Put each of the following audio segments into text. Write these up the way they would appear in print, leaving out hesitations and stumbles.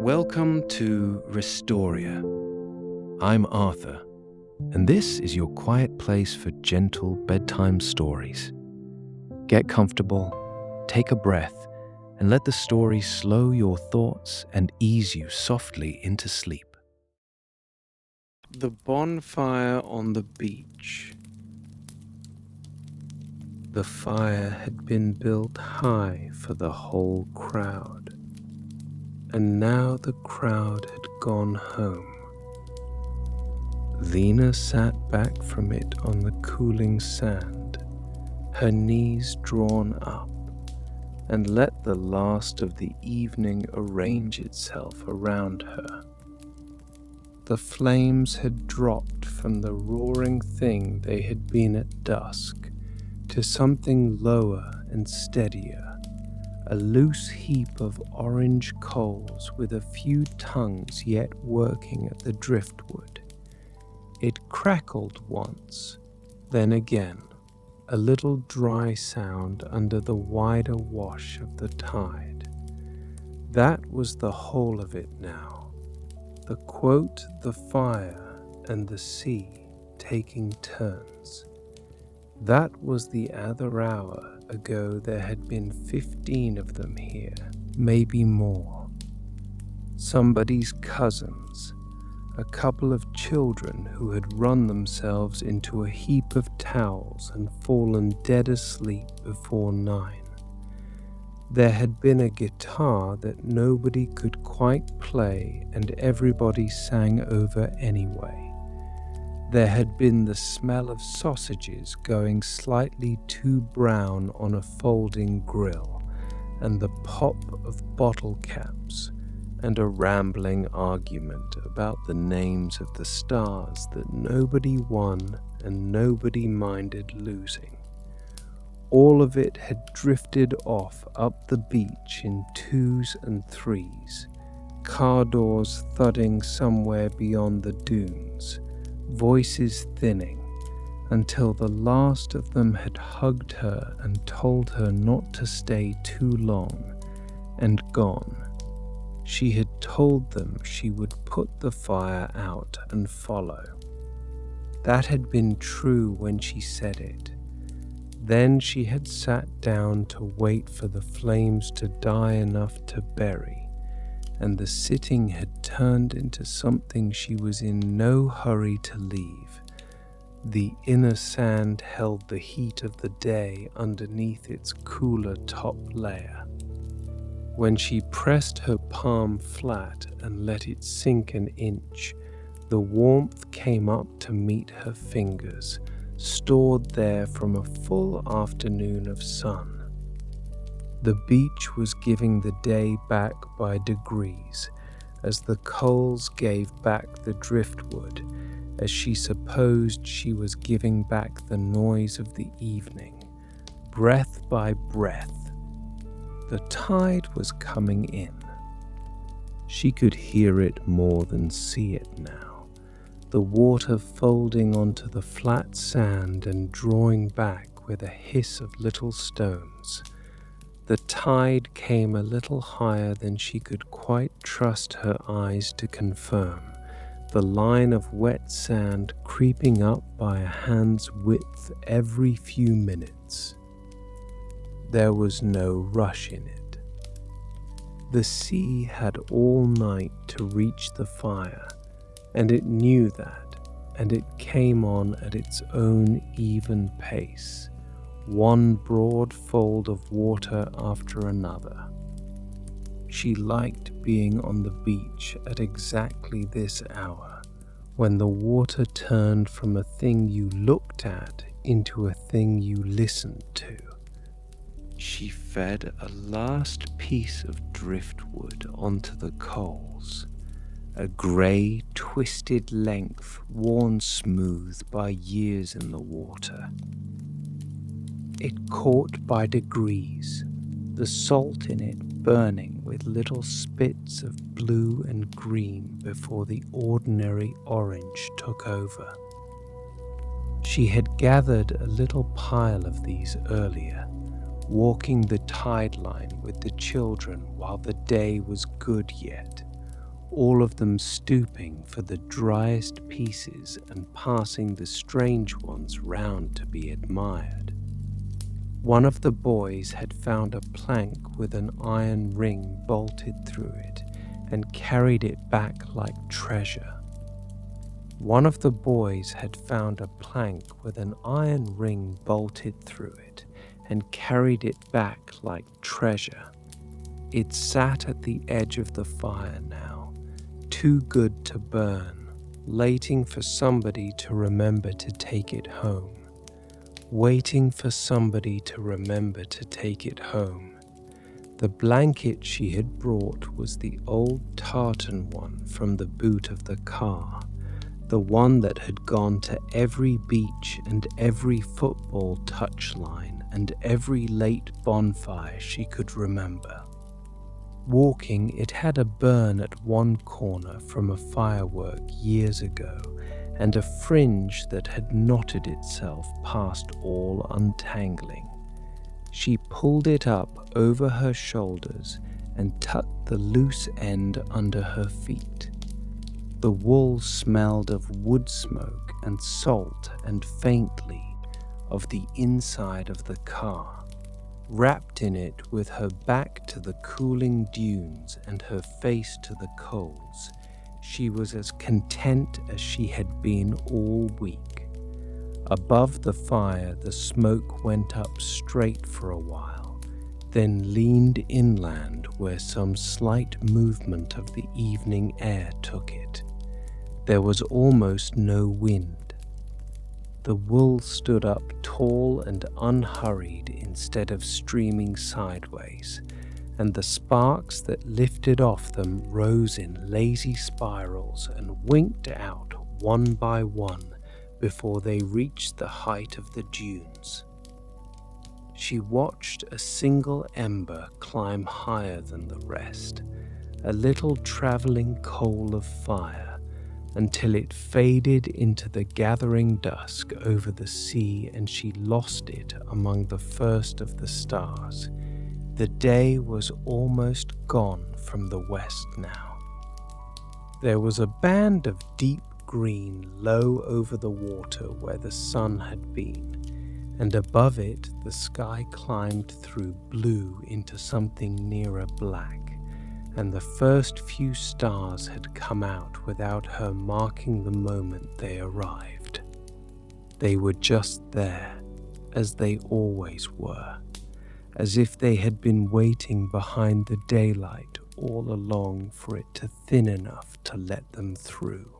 Welcome to Restoria. I'm Arthur, and this is your quiet place for gentle bedtime stories. Get comfortable, take a breath, and let the story slow your thoughts and ease you softly into sleep. The bonfire on the beach. The fire had been built high for the whole crowd. And now the crowd had gone home. Lena sat back from it on the cooling sand, her knees drawn up, and let the last of the evening arrange itself around her. The flames had dropped from the roaring thing they had been at dusk to something lower and steadier. A loose heap of orange coals with a few tongues yet working at the driftwood. It crackled once, then again, a little dry sound under the wider wash of the tide. That was the whole of it now. The fire and the sea taking turns. That was the other hour ago. There had been 15 of them here, maybe more. Somebody's cousins, a couple of children who had run themselves into a heap of towels and fallen dead asleep before 9. There had been a guitar that nobody could quite play and everybody sang over anyway. There had been the smell of sausages going slightly too brown on a folding grill, and the pop of bottle caps, and a rambling argument about the names of the stars that nobody won and nobody minded losing. All of it had drifted off up the beach in 2s and 3s, car doors thudding somewhere beyond the dunes, voices thinning, until the last of them had hugged her and told her not to stay too long, and gone. She had told them she would put the fire out and follow. That had been true when she said it. Then she had sat down to wait for the flames to die enough to bury, and the sitting had turned into something she was in no hurry to leave. The inner sand held the heat of the day underneath its cooler top layer. When she pressed her palm flat and let it sink an inch, the warmth came up to meet her fingers, stored there from a full afternoon of sun. The beach was giving the day back by degrees, as the coals gave back the driftwood, as she supposed she was giving back the noise of the evening, breath by breath. The tide was coming in. She could hear it more than see it now, the water folding onto the flat sand and drawing back with a hiss of little stones. The tide came a little higher than she could quite trust her eyes to confirm, the line of wet sand creeping up by a hand's width every few minutes. There was no rush in it. The sea had all night to reach the fire, and it knew that, and it came on at its own even pace, one broad fold of water after another. She liked being on the beach at exactly this hour, when the water turned from a thing you looked at into a thing you listened to. She fed a last piece of driftwood onto the coals, a grey, twisted length worn smooth by years in the water. It caught by degrees, the salt in it burning with little spits of blue and green before the ordinary orange took over. She had gathered a little pile of these earlier, walking the tide line with the children while the day was good yet, all of them stooping for the driest pieces and passing the strange ones round to be admired. One of the boys had found a plank with an iron ring bolted through it and carried it back like treasure. One of the boys had found a plank with an iron ring bolted through it and carried it back like treasure. It sat at the edge of the fire now, too good to burn, waiting for somebody to remember to take it home. Waiting for somebody to remember to take it home. The blanket she had brought was the old tartan one from the boot of the car, the one that had gone to every beach and every football touchline and every late bonfire she could remember. Walking, it had a burn at one corner from a firework years ago, and a fringe that had knotted itself past all untangling. She pulled it up over her shoulders and tucked the loose end under her feet. The wool smelled of wood smoke and salt and faintly of the inside of the car. Wrapped in it with her back to the cooling dunes and her face to the coals, she was as content as she had been all week. Above the fire, the smoke went up straight for a while, then leaned inland where some slight movement of the evening air took it. There was almost no wind. The wool stood up tall and unhurried instead of streaming sideways, and the sparks that lifted off them rose in lazy spirals and winked out one by one before they reached the height of the dunes. She watched a single ember climb higher than the rest, a little traveling coal of fire, until it faded into the gathering dusk over the sea and she lost it among the first of the stars. The day was almost gone from the west now. There was a band of deep green low over the water where the sun had been, and above it the sky climbed through blue into something nearer black, and the first few stars had come out without her marking the moment they arrived. They were just there, as they always were, as if they had been waiting behind the daylight all along for it to thin enough to let them through.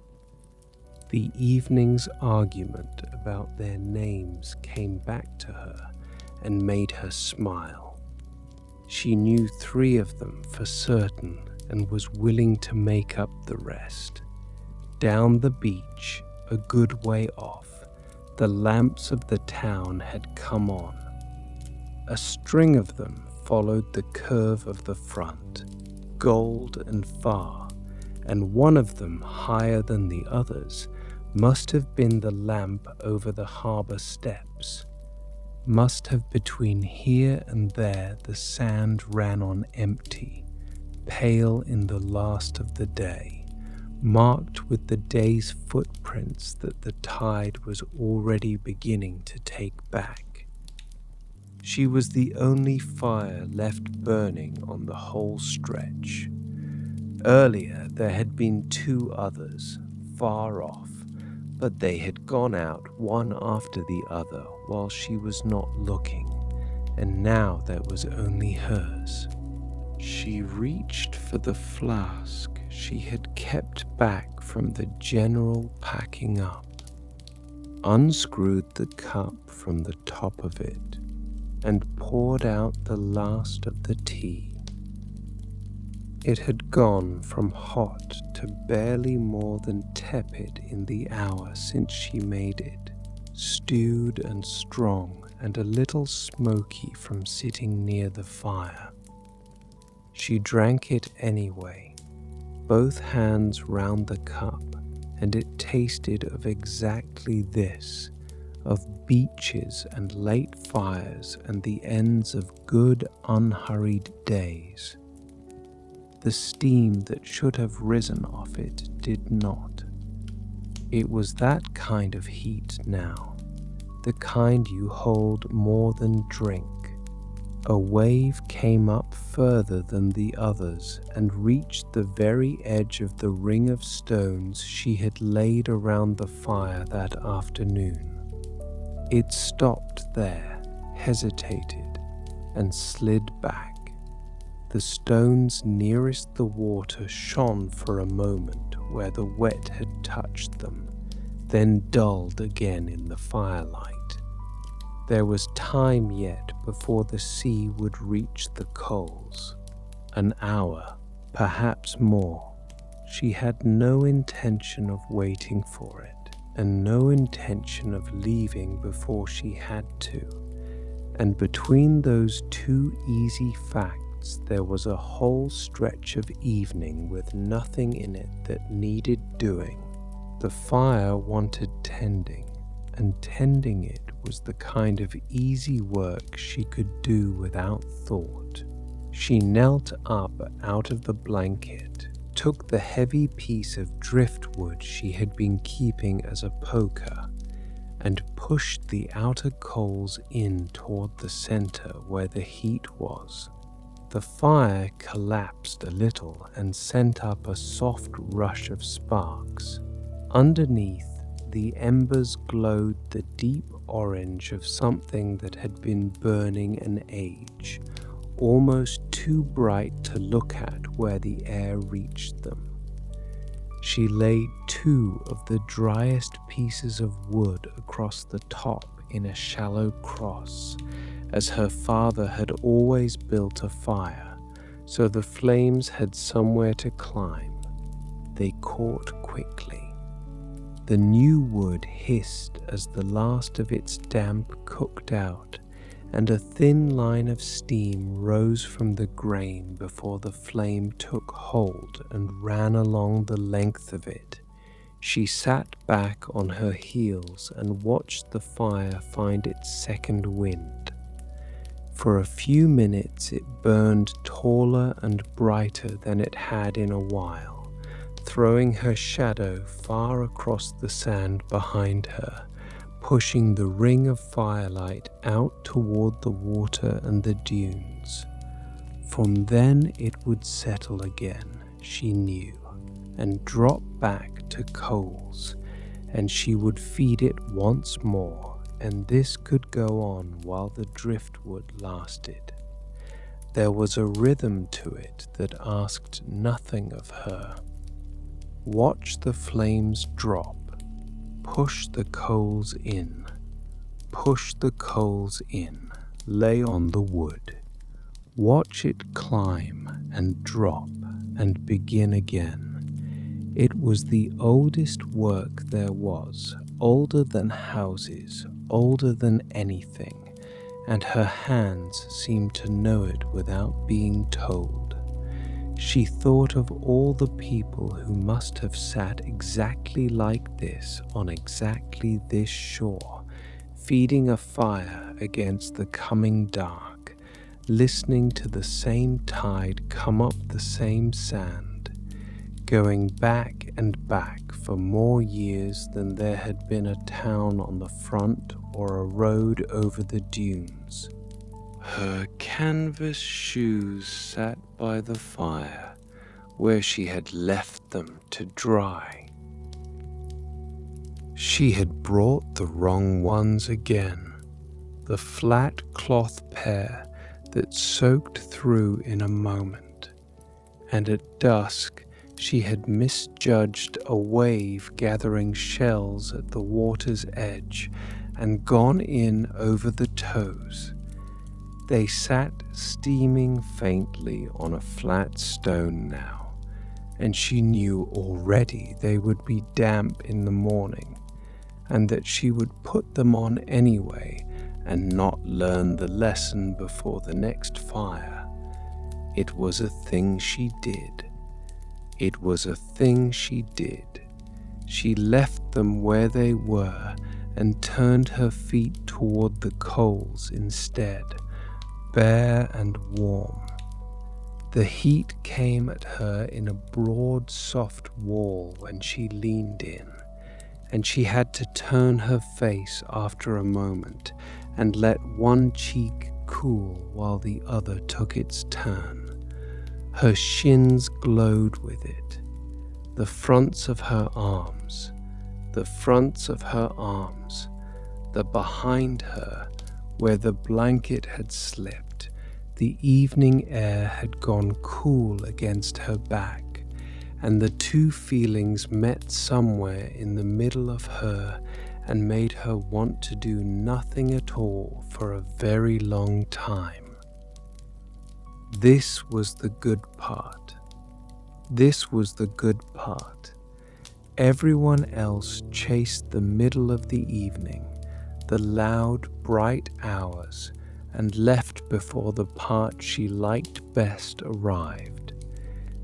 The evening's argument about their names came back to her and made her smile. She knew 3 of them for certain and was willing to make up the rest. Down the beach, a good way off, the lamps of the town had come on. A string of them followed the curve of the front, gold and far, and one of them, higher than the others, must have been the lamp over the harbour steps. Must have between here and there the sand ran on empty, pale in the last of the day, marked with the day's footprints that the tide was already beginning to take back. She was the only fire left burning on the whole stretch. Earlier there had been 2 others, far off, but they had gone out one after the other while she was not looking, and now there was only hers. She reached for the flask she had kept back from the general packing up, unscrewed the cup from the top of it, and poured out the last of the tea. It had gone from hot to barely more than tepid in the hour since she made it, stewed and strong and a little smoky from sitting near the fire. She drank it anyway, both hands round the cup, and it tasted of exactly this, of beaches and late fires and the ends of good unhurried days. the steam that should have risen off it did not. It was that kind of heat now, the kind you hold more than drink. A wave came up further than the others and reached the very edge of the ring of stones she had laid around the fire that afternoon. It stopped there, hesitated, and slid back. The stones nearest the water shone for a moment where the wet had touched them, then dulled again in the firelight. There was time yet before the sea would reach the coals. An hour, perhaps more. She had no intention of waiting for it, and no intention of leaving before she had to. And between those two easy facts, there was a whole stretch of evening with nothing in it that needed doing. The fire wanted tending, and tending it was the kind of easy work she could do without thought. She knelt up out of the blanket, took the heavy piece of driftwood she had been keeping as a poker, and pushed the outer coals in toward the center where the heat was. The fire collapsed a little and sent up a soft rush of sparks. Underneath, the embers glowed the deep orange of something that had been burning an age, almost too bright to look at where the air reached them. She laid 2 of the driest pieces of wood across the top in a shallow cross, as her father had always built a fire, so the flames had somewhere to climb. They caught quickly. The new wood hissed as the last of its damp cooked out, and a thin line of steam rose from the grain before the flame took hold and ran along the length of it. She sat back on her heels and watched the fire find its second wind. For a few minutes it burned taller and brighter than it had in a while, throwing her shadow far across the sand behind her, pushing the ring of firelight out toward the water and the dunes. From then it would settle again, she knew, and drop back to coals, and she would feed it once more, and this could go on while the driftwood lasted. There was a rhythm to it that asked nothing of her. Watch the flames drop. Push the coals in. Push the coals in. Lay on the wood. Watch it climb and drop and begin again. It was the oldest work there was, older than houses, older than anything, and her hands seemed to know it without being told. She thought of all the people who must have sat exactly like this on exactly this shore, feeding a fire against the coming dark, listening to the same tide come up the same sand, going back and back for more years than there had been a town on the front or a road over the dunes. Her canvas shoes sat by the fire where she had left them to dry. She had brought the wrong ones again, the flat cloth pair that soaked through in a moment, and at dusk she had misjudged a wave gathering shells at the water's edge and gone in over the toes. They sat steaming faintly on a flat stone now, and she knew already they would be damp in the morning, and that she would put them on anyway and not learn the lesson before the next fire. It was a thing she did. It was a thing she did. She left them where they were and turned her feet toward the coals instead, bare and warm. The heat came at her in a broad, soft wall when she leaned in, and she had to turn her face after a moment and let one cheek cool while the other took its turn. Her shins glowed with it, the fronts of her arms, the behind her, where the blanket had slipped. The evening air had gone cool against her back, and the two feelings met somewhere in the middle of her and made her want to do nothing at all for a very long time. This was the good part. Everyone else chased the middle of the evening, the loud, bright hours, and left before the part she liked best arrived.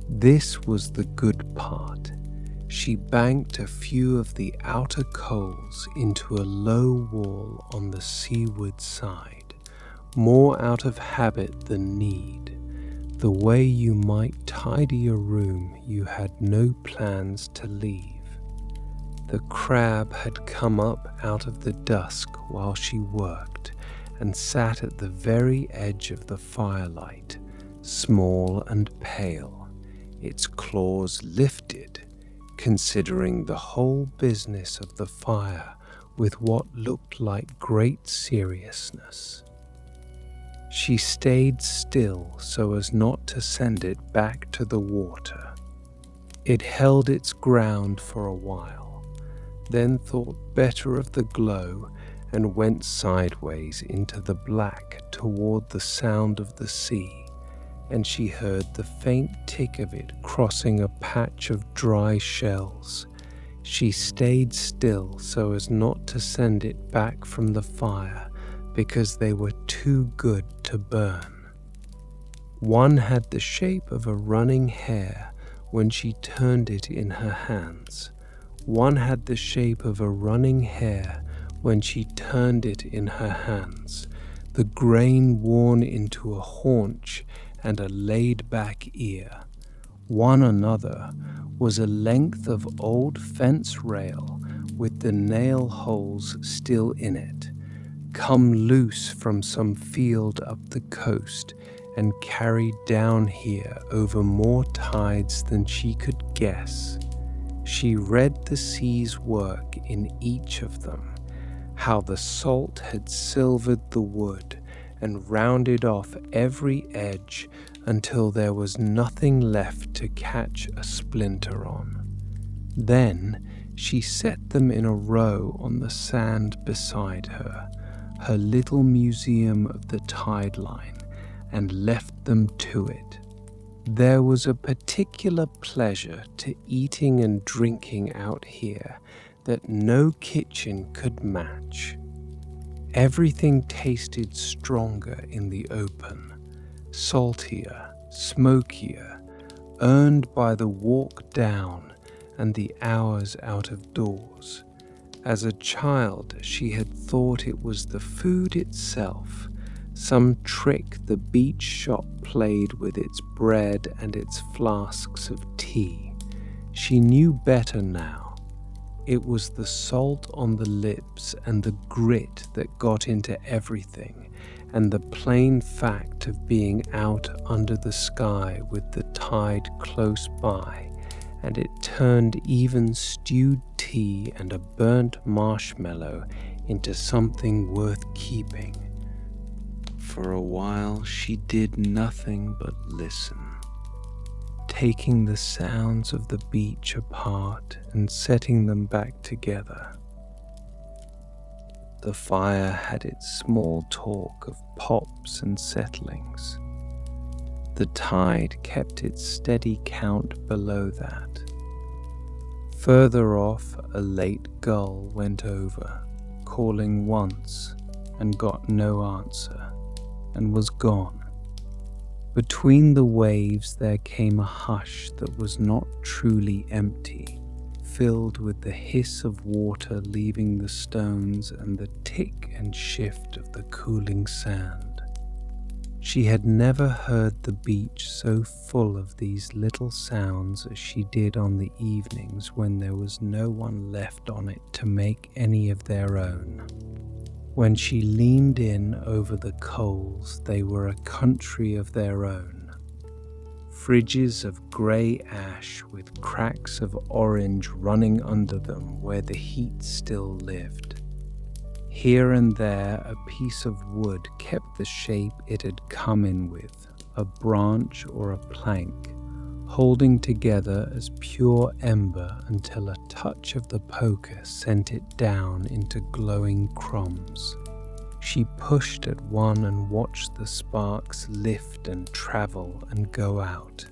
This was the good part. She banked a few of the outer coals into a low wall on the seaward side, more out of habit than need, the way you might tidy a room you had no plans to leave. The crab had come up out of the dusk while she worked and sat at the very edge of the firelight, small and pale, its claws lifted, considering the whole business of the fire with what looked like great seriousness. She stayed still so as not to send it back to the water. It held its ground for a while, then thought better of the glow and went sideways into the black toward the sound of the sea, and she heard the faint tick of it crossing a patch of dry shells. She stayed still so as not to send it back from the fire because they were too good to burn. One had the shape of a running hare when she turned it in her hands. One had the shape of a running hare when she turned it in her hands, the grain worn into a haunch and a laid-back ear. One another was a length of old fence rail with the nail holes still in it, come loose from some field up the coast and carried down here over more tides than she could guess. She read the sea's work in each of them, how the salt had silvered the wood and rounded off every edge until there was nothing left to catch a splinter on. Then she set them in a row on the sand beside her, her little museum of the tide line, and left them to it. There was a particular pleasure to eating and drinking out here that no kitchen could match. Everything tasted stronger in the open, saltier, smokier, earned by the walk down and the hours out of doors. As a child, she had thought it was the food itself, some trick the beach shop played with its bread and its flasks of tea. She knew better now. It was the salt on the lips and the grit that got into everything, and the plain fact of being out under the sky with the tide close by, and it turned even stewed tea and a burnt marshmallow into something worth keeping. For a while she did nothing but listen, taking the sounds of the beach apart and setting them back together. The fire had its small talk of pops and settlings. The tide kept its steady count below that. Further off, a late gull went over, calling once, and got no answer, and was gone. Between the waves there came a hush that was not truly empty, filled with the hiss of water leaving the stones and the tick and shift of the cooling sand. She had never heard the beach so full of these little sounds as she did on the evenings when there was no one left on it to make any of their own. When she leaned in over the coals, they were a country of their own. Fridges of grey ash with cracks of orange running under them where the heat still lived. Here and there a piece of wood kept the shape it had come in with, a branch or a plank, holding together as pure ember until a touch of the poker sent it down into glowing crumbs. She pushed at one and watched the sparks lift and travel and go out.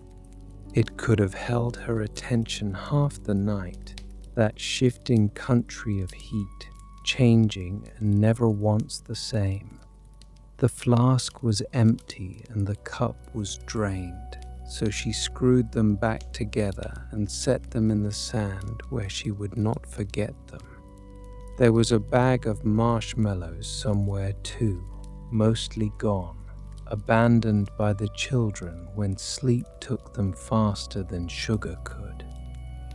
It could have held her attention half the night, that shifting country of heat, changing and never once the same. The flask was empty and the cup was drained, so she screwed them back together and set them in the sand where she would not forget them. There was a bag of marshmallows somewhere too, mostly gone, abandoned by the children when sleep took them faster than sugar could.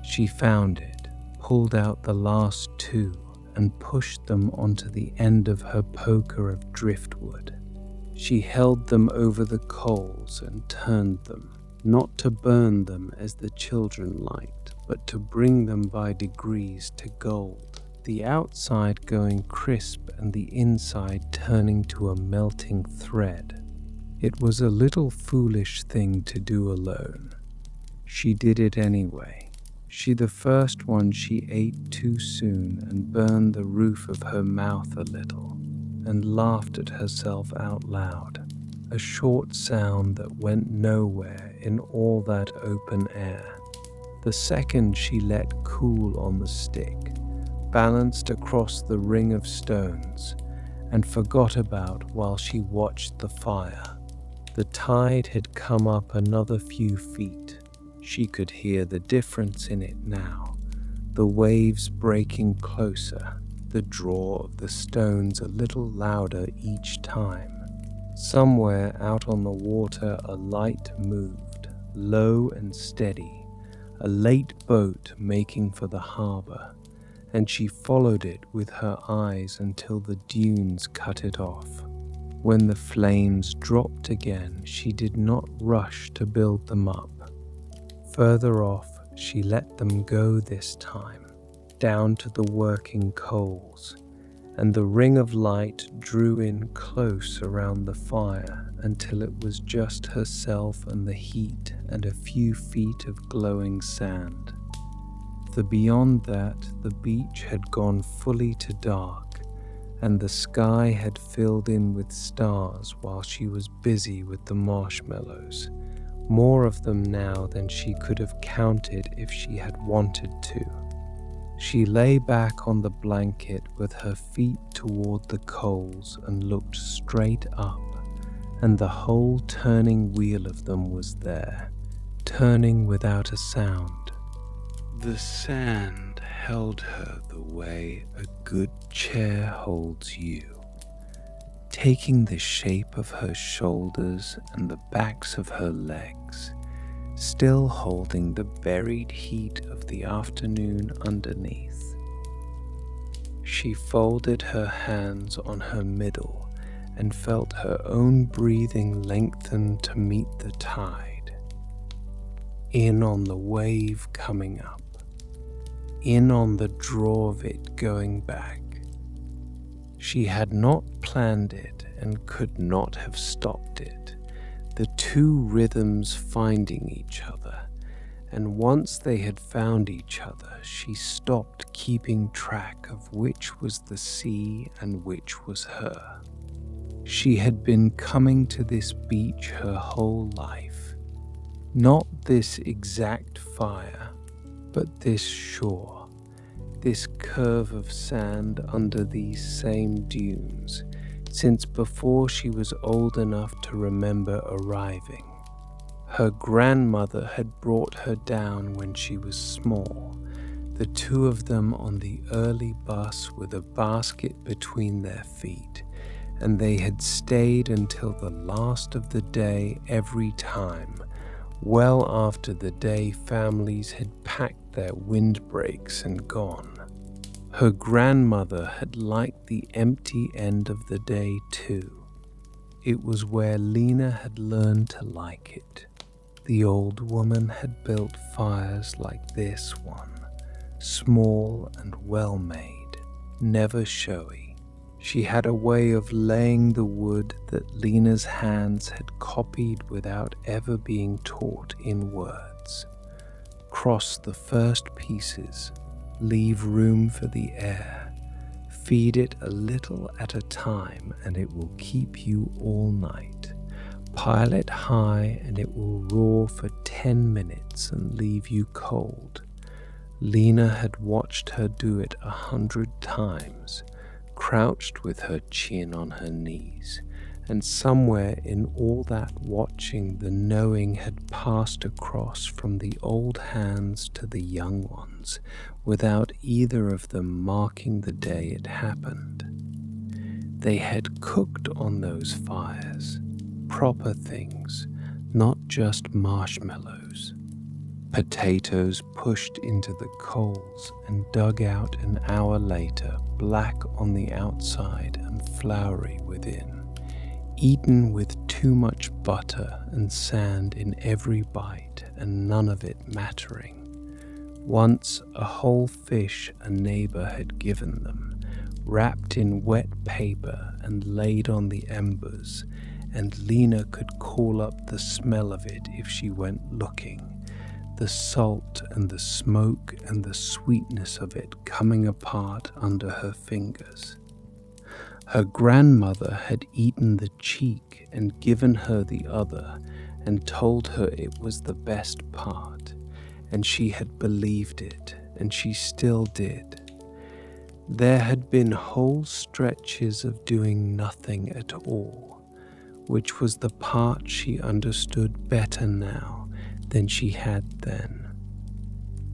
She found it, pulled out the last two, and pushed them onto the end of her poker of driftwood. She held them over the coals and turned them, not to burn them as the children liked, but to bring them by degrees to gold, the outside going crisp and the inside turning to a melting thread. It was a little foolish thing to do alone. She did it anyway. She the first one she ate too soon and burned the roof of her mouth a little, and laughed at herself out loud, a short sound that went nowhere in all that open air. The second she let cool on the stick, balanced across the ring of stones, and forgot about while she watched the fire. The tide had come up another few feet. She could hear the difference in it now, the waves breaking closer, the draw of the stones a little louder each time. Somewhere out on the water a light moved, low and steady, a late boat making for the harbour, and she followed it with her eyes until the dunes cut it off. When the flames dropped again, she did not rush to build them up. Further off, she let them go this time, down to the working coals, and the ring of light drew in close around the fire until it was just herself and the heat and a few feet of glowing sand. Beyond that, the beach had gone fully to dark, and the sky had filled in with stars while she was busy with the marshmallows. More of them now than she could have counted if she had wanted to. She lay back on the blanket with her feet toward the coals and looked straight up, and the whole turning wheel of them was there, turning without a sound. The sand held her the way a good chair holds you, taking the shape of her shoulders and the backs of her legs, still holding the buried heat of the afternoon underneath. She folded her hands on her middle and felt her own breathing lengthen to meet the tide. In on the wave coming up, in on the draw of it going back. She had not planned it and could not have stopped it, the two rhythms finding each other, and once they had found each other, she stopped keeping track of which was the sea and which was her. She had been coming to this beach her whole life, not this exact fire, but this shore, this curve of sand under these same dunes, since before she was old enough to remember arriving. Her grandmother had brought her down when she was small, the two of them on the early bus with a basket between their feet, and they had stayed until the last of the day every time, well after the day families had packed their windbreaks and gone. Her grandmother had liked the empty end of the day too. It was where Lena had learned to like it. The old woman had built fires like this one, small and well-made, never showy. She had a way of laying the wood that Lena's hands had copied without ever being taught in words. Cross the first pieces, leave room for the air, feed it a little at a time and it will keep you all night. Pile it high and it will roar for 10 minutes and leave you cold. Lena had watched her do it 100 times, crouched with her chin on her knees, and somewhere in all that watching the knowing had passed across from the old hands to the young ones, without either of them marking the day it happened. They had cooked on those fires, proper things, not just marshmallows. Potatoes pushed into the coals and dug out an hour later, black on the outside and floury within, eaten with too much butter and sand in every bite and none of it mattering. Once a whole fish a neighbor had given them, wrapped in wet paper and laid on the embers, and Lena could call up the smell of it if she went looking. The salt and the smoke and the sweetness of it coming apart under her fingers. Her grandmother had eaten the cheek and given her the other and told her it was the best part, and she had believed it, and she still did. There had been whole stretches of doing nothing at all, which was the part she understood better now than she had then.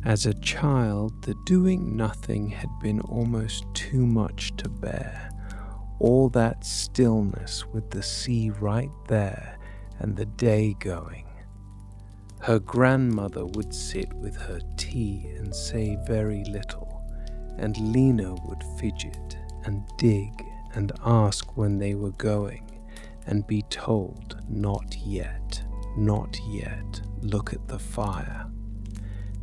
As a child, the doing nothing had been almost too much to bear. All that stillness with the sea right there and the day going. Her grandmother would sit with her tea and say very little, and Lena would fidget and dig and ask when they were going, and be told, not yet, not yet, look at the fire.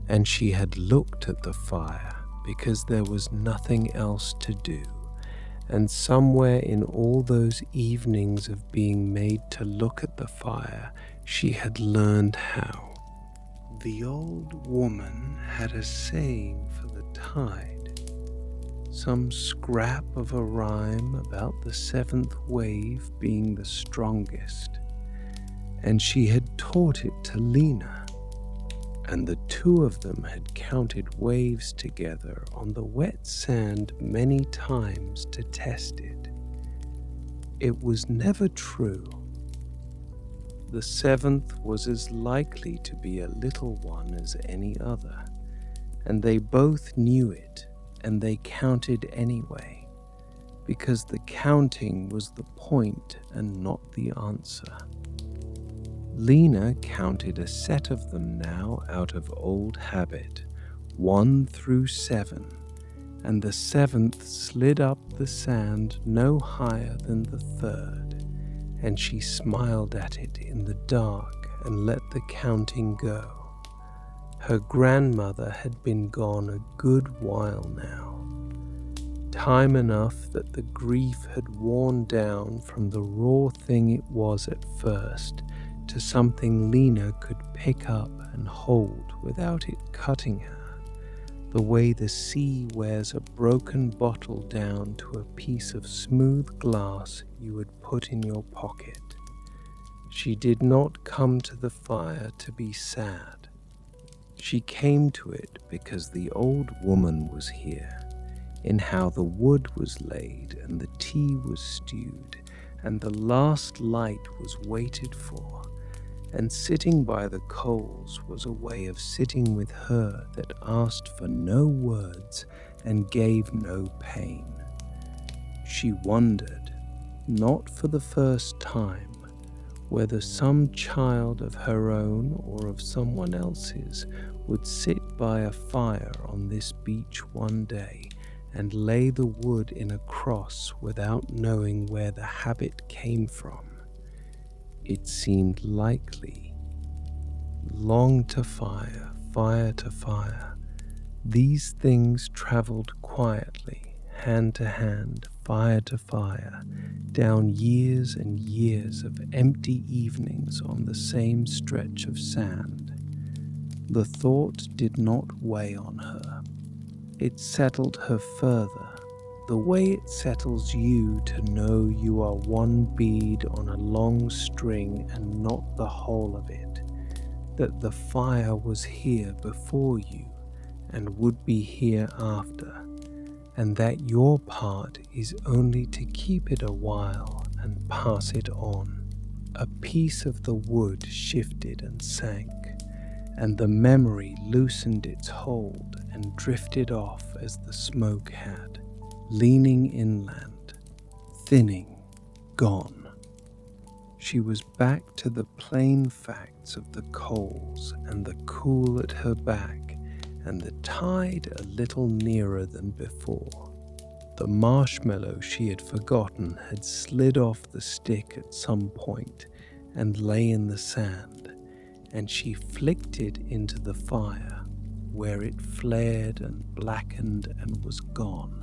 And she had looked at the fire because there was nothing else to do, and somewhere in all those evenings of being made to look at the fire, she had learned how. The old woman had a saying for the tide, some scrap of a rhyme about the seventh wave being the strongest, and she had taught it to Lena, and the two of them had counted waves together on the wet sand many times to test it. It was never true. The seventh was as likely to be a little one as any other, and they both knew it, and they counted anyway, because the counting was the point and not the answer. Lena counted a set of them now out of old habit, 1 through 7, and the seventh slid up the sand no higher than the third, and she smiled at it in the dark and let the counting go. Her grandmother had been gone a good while now, time enough that the grief had worn down from the raw thing it was at first to something Lena could pick up and hold without it cutting her, the way the sea wears a broken bottle down to a piece of smooth glass you would put in your pocket. She did not come to the fire to be sad. She came to it because the old woman was here, in how the wood was laid and the tea was stewed and the last light was waited for, and sitting by the coals was a way of sitting with her that asked for no words and gave no pain. She wondered, not for the first time, whether some child of her own or of someone else's would sit by a fire on this beach one day and lay the wood in a cross without knowing where the habit came from. It seemed likely. Long to fire, fire to fire, these things travelled quietly, hand to hand, fire to fire, down years and years of empty evenings on the same stretch of sand. The thought did not weigh on her. It settled her further, the way it settles you to know you are one bead on a long string and not the whole of it, that the fire was here before you and would be here after, and that your part is only to keep it a while and pass it on. A piece of the wood shifted and sank, and the memory loosened its hold and drifted off as the smoke had, leaning inland, thinning, gone. She was back to the plain facts of the coals and the cool at her back and the tide a little nearer than before. The marshmallow she had forgotten had slid off the stick at some point and lay in the sand, and she flicked it into the fire, where it flared and blackened and was gone.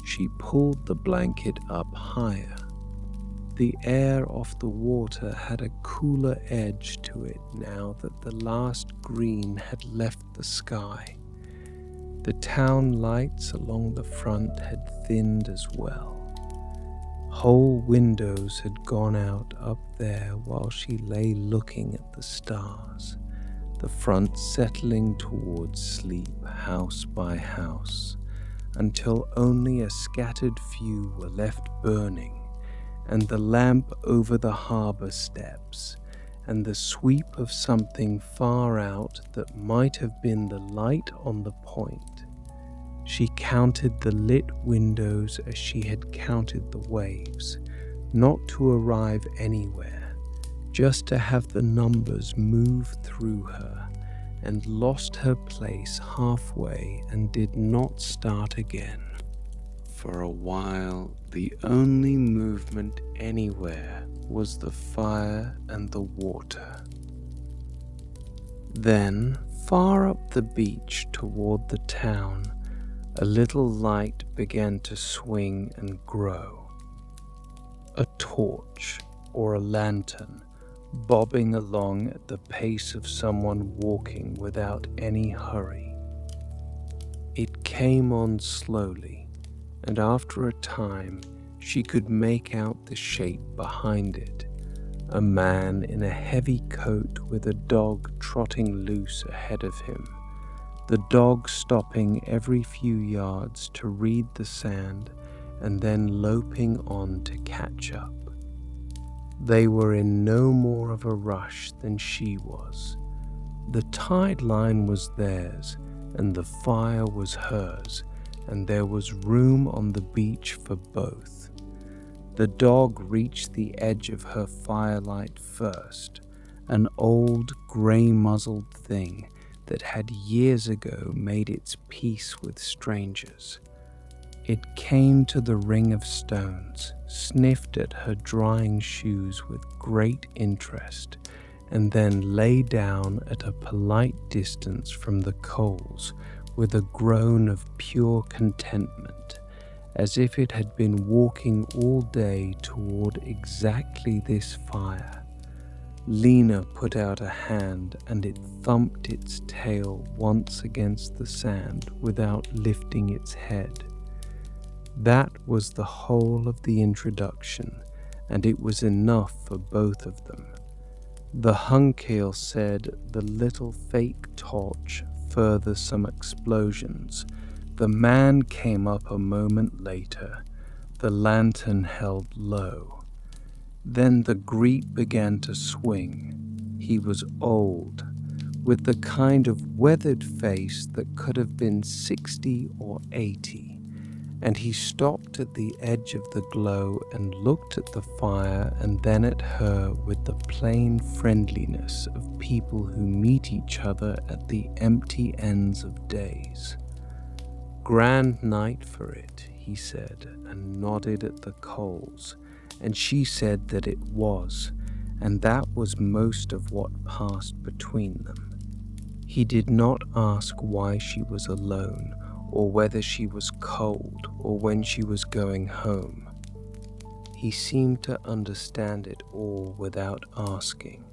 She pulled the blanket up higher. The air off the water had a cooler edge to it now that the last green had left the sky. The town lights along the front had thinned as well. Whole windows had gone out up there while she lay looking at the stars, the front settling towards sleep house by house, until only a scattered few were left burning, and the lamp over the harbour steps, and the sweep of something far out that might have been the light on the point. She counted the lit windows as she had counted the waves, not to arrive anywhere, just to have the numbers move through her, and lost her place halfway and did not start again. For a while, the only movement anywhere was the fire and the water. Then, far up the beach toward the town, a little light began to swing and grow. A torch or a lantern, bobbing along at the pace of someone walking without any hurry. It came on slowly, and after a time she could make out the shape behind it, a man in a heavy coat with a dog trotting loose ahead of him, the dog stopping every few yards to read the sand and then loping on to catch up. They were in no more of a rush than she was. The tide line was theirs and the fire was hers, and there was room on the beach for both. The dog reached the edge of her firelight first, an old grey-muzzled thing that had years ago made its peace with strangers. It came to the ring of stones, sniffed at her drying shoes with great interest, and then lay down at a polite distance from the coals with a groan of pure contentment, as if it had been walking all day toward exactly this fire. Lena put out a hand and it thumped its tail once against the sand without lifting its head. That was the whole of the introduction, and it was enough for both of them. The Hunkiel said the little fake torch further some explosions. The man came up a moment later, the lantern held low. Then the Greek began to swing. He was old, with the kind of weathered face that could have been 60 or 80, and he stopped at the edge of the glow and looked at the fire and then at her with the plain friendliness of people who meet each other at the empty ends of days. "Grand night for it," he said, and nodded at the coals, and she said that it was, and that was most of what passed between them. He did not ask why she was alone, or whether she was cold, or when she was going home. He seemed to understand it all without asking.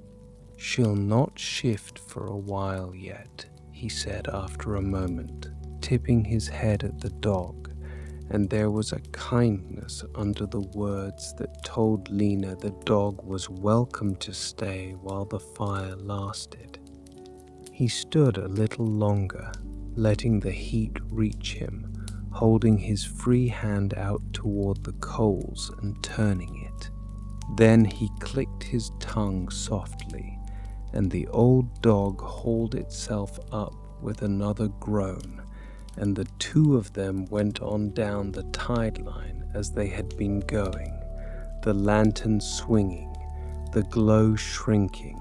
"She'll not shift for a while yet," he said after a moment, tipping his head at the dog, and there was a kindness under the words that told Lena the dog was welcome to stay while the fire lasted. He stood a little longer, letting the heat reach him, holding his free hand out toward the coals and turning it. Then he clicked his tongue softly, and the old dog hauled itself up with another groan, and the two of them went on down the tide line as they had been going, the lantern swinging, the glow shrinking,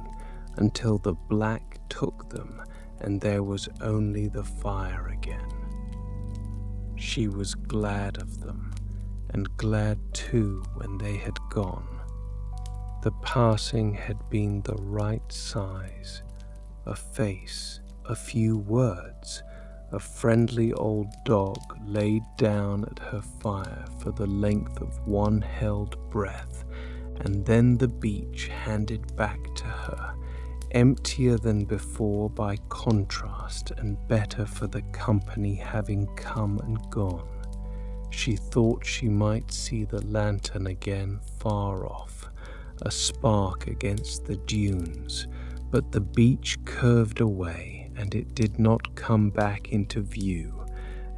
until the black took them and there was only the fire again. She was glad of them, and glad too when they had gone. The passing had been the right size, a face, a few words, a friendly old dog laid down at her fire for the length of one held breath, and then the beach handed back to her, emptier than before by contrast and better for the company having come and gone. She thought she might see the lantern again far off, a spark against the dunes, but the beach curved away and it did not come back into view,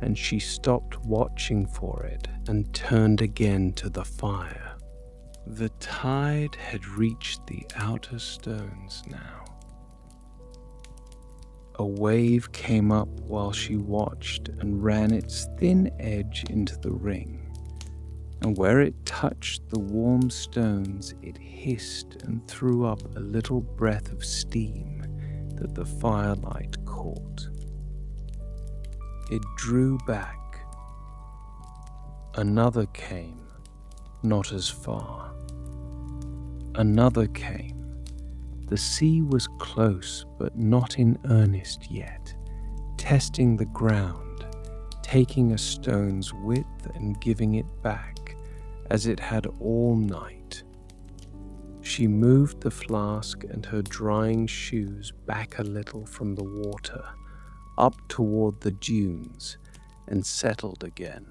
and she stopped watching for it and turned again to the fire. The tide had reached the outer stones now. A wave came up while she watched and ran its thin edge into the ring, and where it touched the warm stones it hissed and threw up a little breath of steam that the firelight caught. It drew back. Another came, not as far. Another came. The sea was close but not in earnest yet, testing the ground, taking a stone's width and giving it back, as it had all night. She moved the flask and her drying shoes back a little from the water, up toward the dunes, and settled again.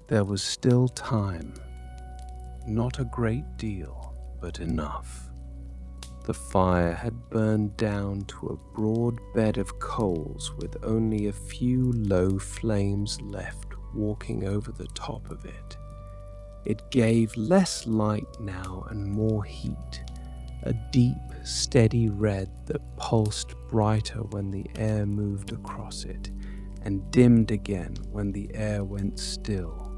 There was still time. Not a great deal, but enough. The fire had burned down to a broad bed of coals with only a few low flames left walking over the top of it. It gave less light now and more heat, a deep, steady red that pulsed brighter when the air moved across it, and dimmed again when the air went still.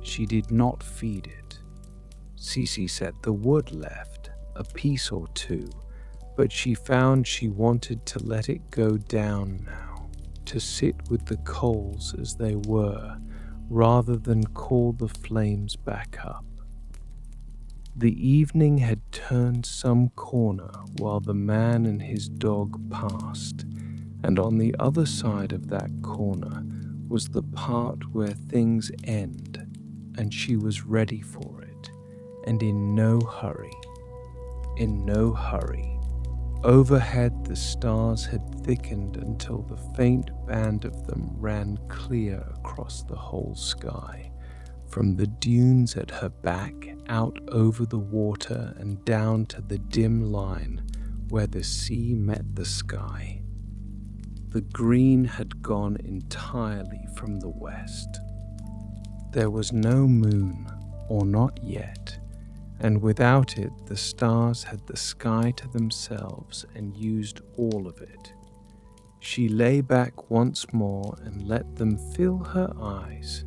She did not feed it. Cece said the wood left, a piece or two, but she found she wanted to let it go down now, to sit with the coals as they were, rather than call the flames back up. The evening had turned some corner while the man and his dog passed, and on the other side of that corner was the part where things end, and she was ready for it, and in no hurry. In no hurry. Overhead the stars had thickened until the faint band of them ran clear across the whole sky, from the dunes at her back out over the water and down to the dim line where the sea met the sky. The green had gone entirely from the west. There was no moon, or not yet, and without it the stars had the sky to themselves and used all of it. She lay back once more and let them fill her eyes.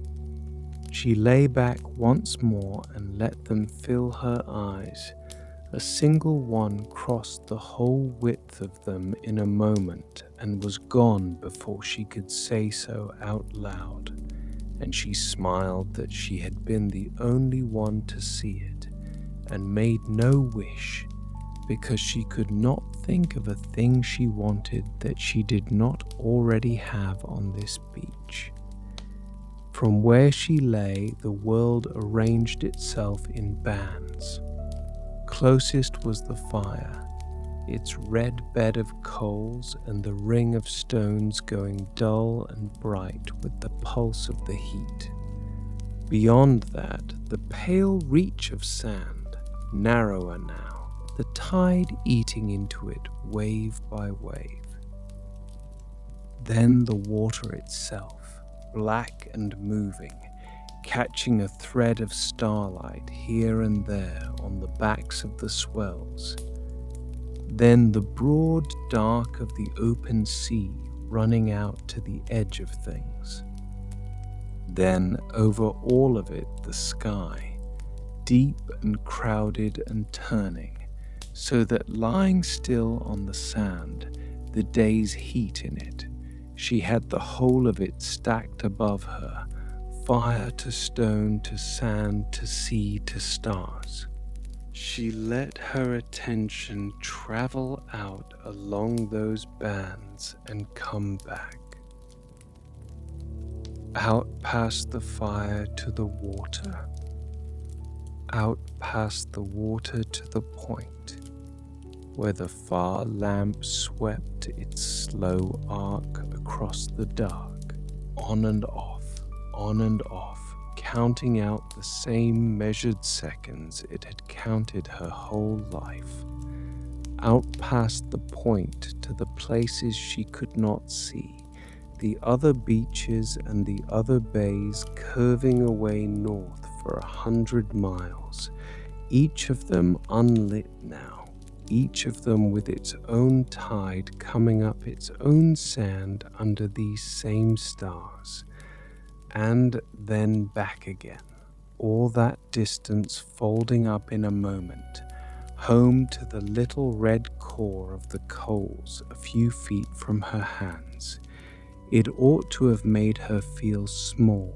She lay back once more and let them fill her eyes. A single one crossed the whole width of them in a moment and was gone before she could say so out loud, and she smiled that she had been the only one to see it, and made no wish, because she could not think of a thing she wanted that she did not already have on this beach. From where she lay, the world arranged itself in bands. Closest was the fire, its red bed of coals and the ring of stones going dull and bright with the pulse of the heat. Beyond that, the pale reach of sand, narrower now, the tide eating into it wave by wave. Then the water itself, black and moving, catching a thread of starlight here and there on the backs of the swells. Then the broad dark of the open sea running out to the edge of things. Then over all of it the sky, deep and crowded and turning, so that lying still on the sand, the day's heat in it, she had the whole of it stacked above her, fire to stone to sand to sea to stars. She let her attention travel out along those bands and come back. Out past the fire to the water. Out past the water to the point, where the far lamp swept its slow arc across the dark, on and off, counting out the same measured seconds it had counted her whole life. Out past the point to the places she could not see, the other beaches and the other bays curving away north for 100 miles, each of them unlit now, each of them with its own tide coming up its own sand under these same stars. And then back again, all that distance folding up in a moment, home to the little red core of the coals a few feet from her hands. It ought to have made her feel small,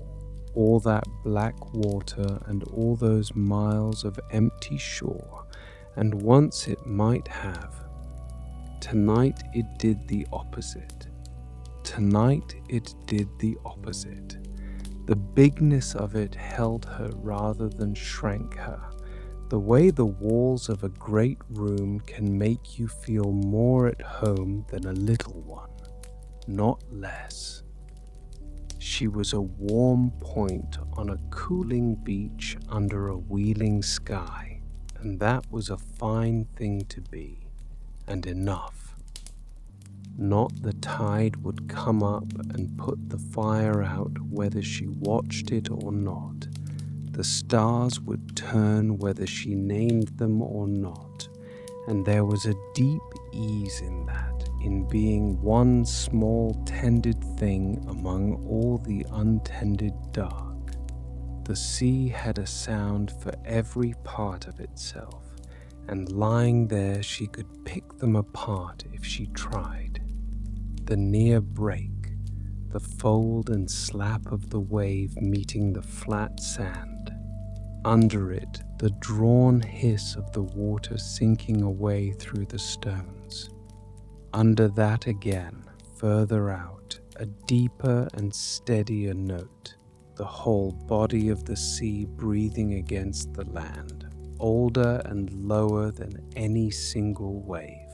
all that black water and all those miles of empty shore, and once it might have. Tonight it did the opposite. Tonight it did the opposite. The bigness of it held her rather than shrank her, the way the walls of a great room can make you feel more at home than a little one, not less. She was a warm point on a cooling beach under a wheeling sky, and that was a fine thing to be, and enough. Not the tide would come up and put the fire out whether she watched it or not. The stars would turn whether she named them or not, and there was a deep ease in that, in being one small tended thing among all the untended dark. The sea had a sound for every part of itself, and lying there she could pick them apart if she tried. The near break, the fold and slap of the wave meeting the flat sand. Under it, the drawn hiss of the water sinking away through the stones. Under that again, further out, a deeper and steadier note, the whole body of the sea breathing against the land, older and lower than any single wave.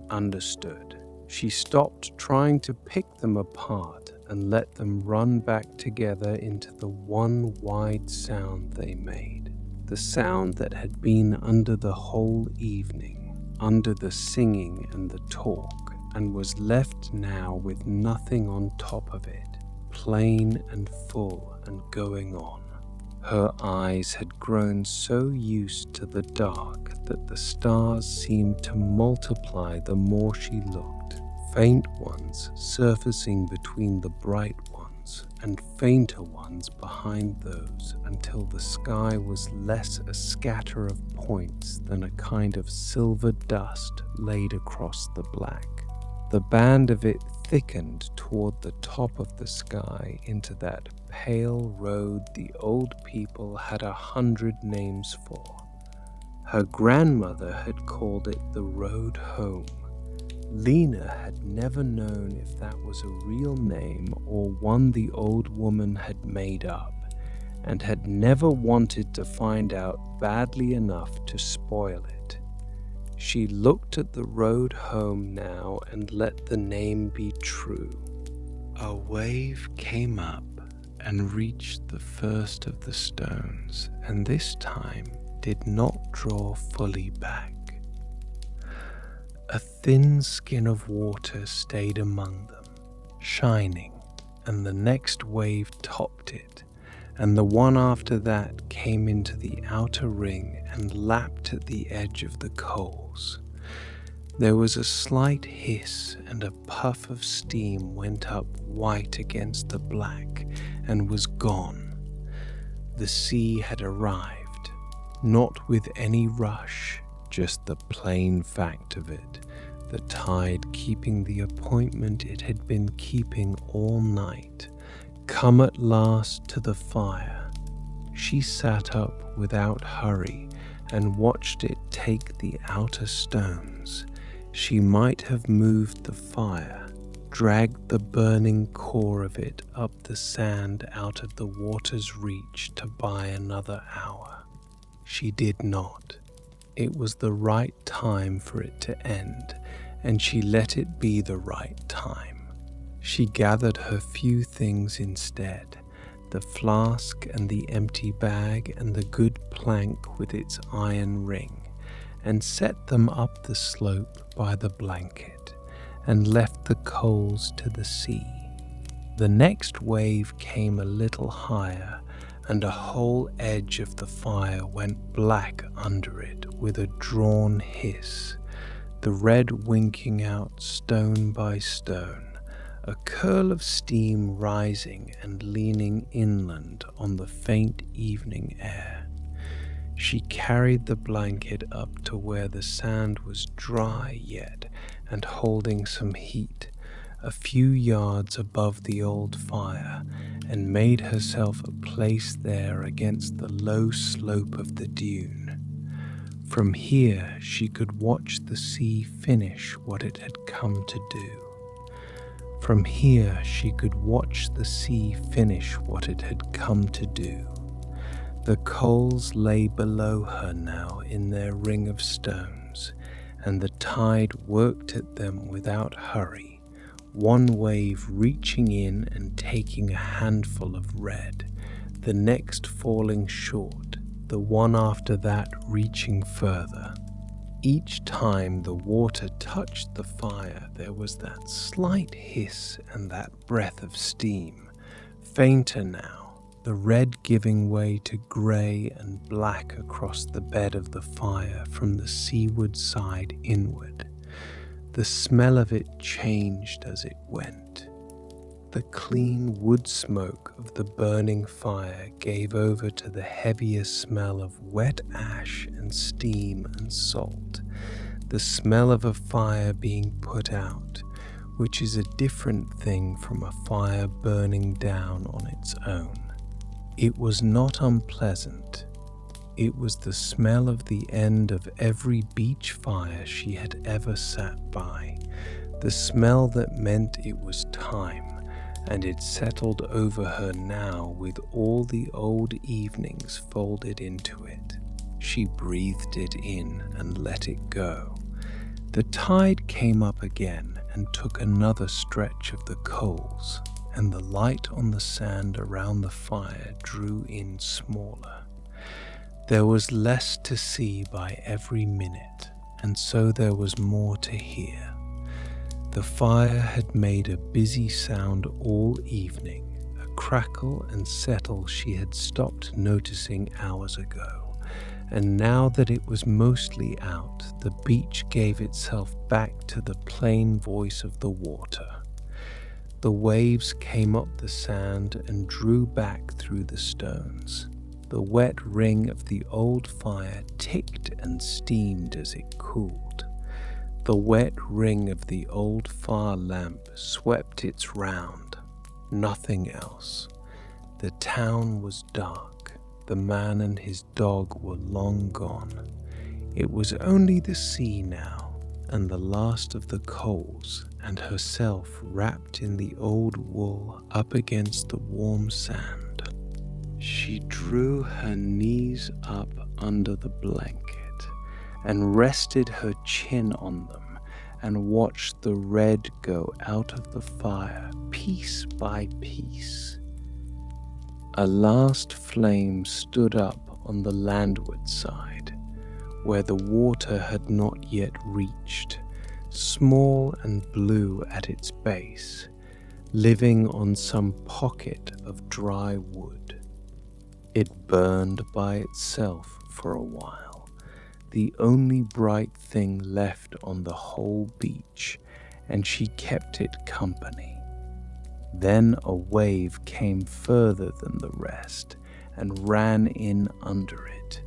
Understood. She stopped trying to pick them apart and let them run back together into the one wide sound they made. The sound that had been under the whole evening, under the singing and the talk, and was left now with nothing on top of it, plain and full and going on. Her eyes had grown so used to the dark that the stars seemed to multiply the more she looked, faint ones surfacing between the bright ones, and fainter ones behind those, until the sky was less a scatter of points than a kind of silver dust laid across the black. The band of it thickened toward the top of the sky into that pale road the old people had 100 names for. Her grandmother had called it the road home. Lena had never known if that was a real name or one the old woman had made up, and had never wanted to find out badly enough to spoil it. She looked at the road home now and let the name be true. A wave came up and reached the first of the stones, and this time did not draw fully back. A thin skin of water stayed among them, shining, and the next wave topped it, and the one after that came into the outer ring and lapped at the edge of the coals. There was a slight hiss, and a puff of steam went up white against the black and was gone. The sea had arrived, not with any rush, just the plain fact of it, the tide keeping the appointment it had been keeping all night, come at last to the fire. She sat up without hurry and watched it take the outer stones. She might have moved the fire, dragged the burning core of it up the sand out of the water's reach to buy another hour. She did not. It was the right time for it to end, and she let it be the right time. She gathered her few things instead, the flask and the empty bag and the good plank with its iron ring, and set them up the slope by the blanket, and left the coals to the sea. The next wave came a little higher, and a whole edge of the fire went black under it with a drawn hiss, the red winking out stone by stone, a curl of steam rising and leaning inland on the faint evening air. She carried the blanket up to where the sand was dry yet and holding some heat, a few yards above the old fire, and made herself a place there against the low slope of the dune. From here she could watch the sea finish what it had come to do. From here she could watch the sea finish what it had come to do. The coals lay below her now in their ring of stones, and the tide worked at them without hurry, one wave reaching in and taking a handful of red, the next falling short, the one after that reaching further. Each time the water touched the fire, there was that slight hiss and that breath of steam, fainter now, the red giving way to grey and black across the bed of the fire from the seaward side inward. The smell of it changed as it went. The clean wood smoke of the burning fire gave over to the heavier smell of wet ash and steam and salt, the smell of a fire being put out, which is a different thing from a fire burning down on its own. It was not unpleasant. It was the smell of the end of every beach fire she had ever sat by, the smell that meant it was time, and it settled over her now with all the old evenings folded into it. She breathed it in and let it go. The tide came up again and took another stretch of the coals, and the light on the sand around the fire drew in smaller. There was less to see by every minute, and so there was more to hear. The fire had made a busy sound all evening, a crackle and settle she had stopped noticing hours ago, and now that it was mostly out, the beach gave itself back to the plain voice of the water. The waves came up the sand and drew back through the stones. The wet ring of the old fire ticked and steamed as it cooled. The wet ring of the old fire lamp swept its round. Nothing else. The town was dark. The man and his dog were long gone. It was only the sea now, and the last of the coals, and herself wrapped in the old wool up against the warm sand. She drew her knees up under the blanket and rested her chin on them and watched the red go out of the fire piece by piece. A last flame stood up on the landward side, where the water had not yet reached, small and blue at its base, living on some pocket of dry wood. It burned by itself for a while, the only bright thing left on the whole beach, and she kept it company. Then a wave came further than the rest and ran in under it,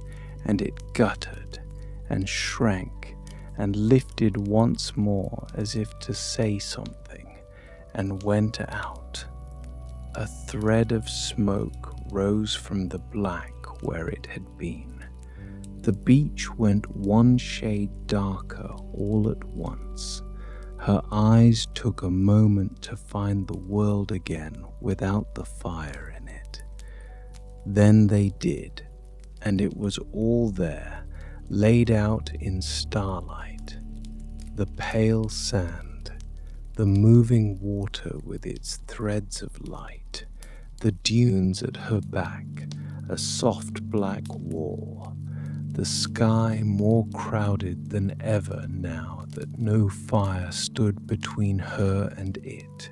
and it guttered and shrank and lifted once more as if to say something, and went out. A thread of smoke rose from the black where it had been. The beach went one shade darker all at once. Her eyes took a moment to find the world again without the fire in it. Then they did, and it was all there, laid out in starlight. The pale sand, the moving water with its threads of light, the dunes at her back, a soft black wall, the sky more crowded than ever now that no fire stood between her and it.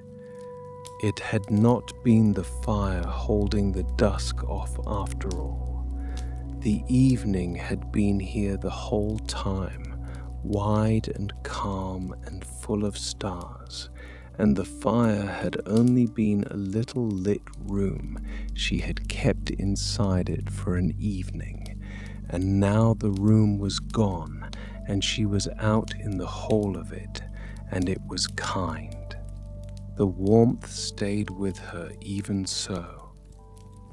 It had not been the fire holding the dusk off after all. The evening had been here the whole time, wide and calm and full of stars, and the fire had only been a little lit room she had kept inside it for an evening. And now the room was gone, and she was out in the whole of it, and it was kind. The warmth stayed with her even so.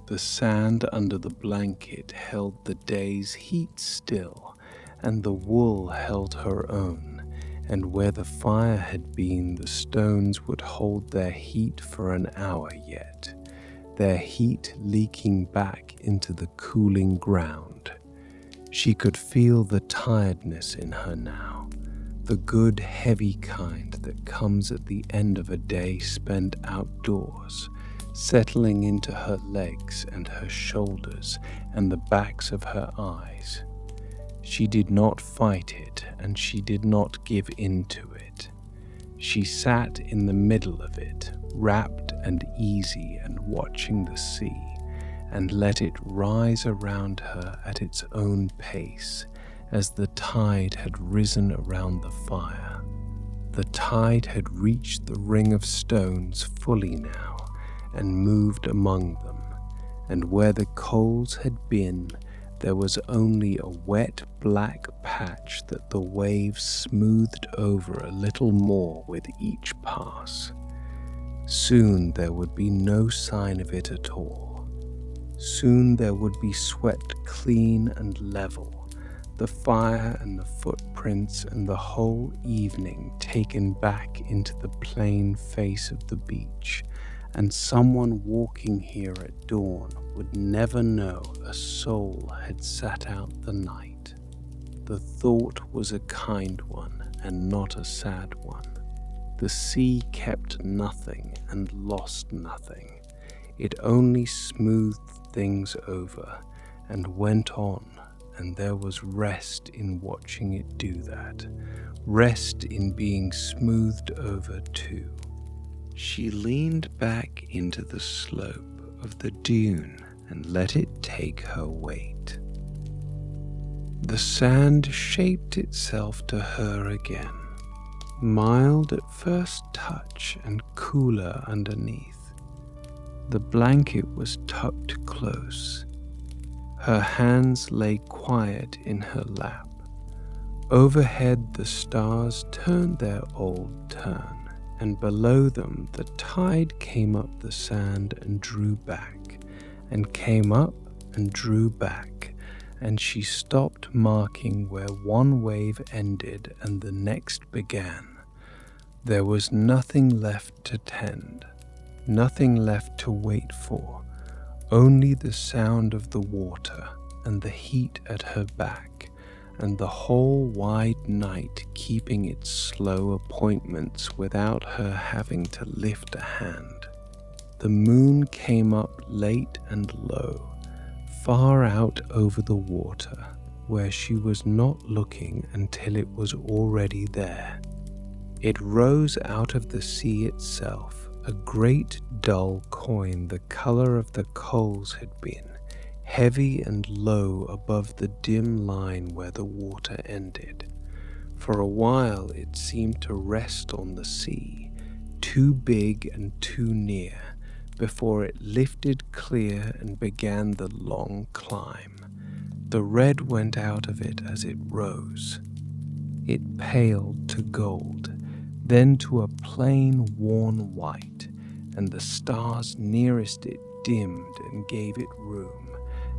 The sand under the blanket held the day's heat still, and the wool held her own, and where the fire had been, the stones would hold their heat for an hour yet, their heat leaking back into the cooling ground. She could feel the tiredness in her now, the good heavy kind that comes at the end of a day spent outdoors, settling into her legs and her shoulders and the backs of her eyes. She did not fight it, and she did not give in to it. She sat in the middle of it, wrapped and easy and watching the sea, and let it rise around her at its own pace, as the tide had risen around the fire. The tide had reached the ring of stones fully now, and moved among them, and where the coals had been, there was only a wet black patch that the waves smoothed over a little more with each pass. Soon there would be no sign of it at all. Soon there would be swept clean and level, the fire and the footprints and the whole evening taken back into the plain face of the beach, and someone walking here at dawn would never know a soul had sat out the night. The thought was a kind one and not a sad one. The sea kept nothing and lost nothing. It only smoothed things over and went on, and there was rest in watching it do that, rest in being smoothed over too. She leaned back into the slope of the dune and let it take her weight. The sand shaped itself to her again, mild at first touch and cooler underneath. The blanket was tucked close. Her hands lay quiet in her lap. Overhead the stars turned their old turn, and below them the tide came up the sand and drew back, and came up and drew back, and she stopped marking where one wave ended and the next began. There was nothing left to tend, nothing left to wait for, only the sound of the water and the heat at her back, and the whole wide night keeping its slow appointments without her having to lift a hand. The moon came up late and low, far out over the water, where she was not looking until it was already there. It rose out of the sea itself, a great dull coin the color of the coals had been, heavy and low above the dim line where the water ended. For a while it seemed to rest on the sea, too big and too near, before it lifted clear and began the long climb. The red went out of it as it rose. It paled to gold, then to a plain worn white, and the stars nearest it dimmed and gave it room,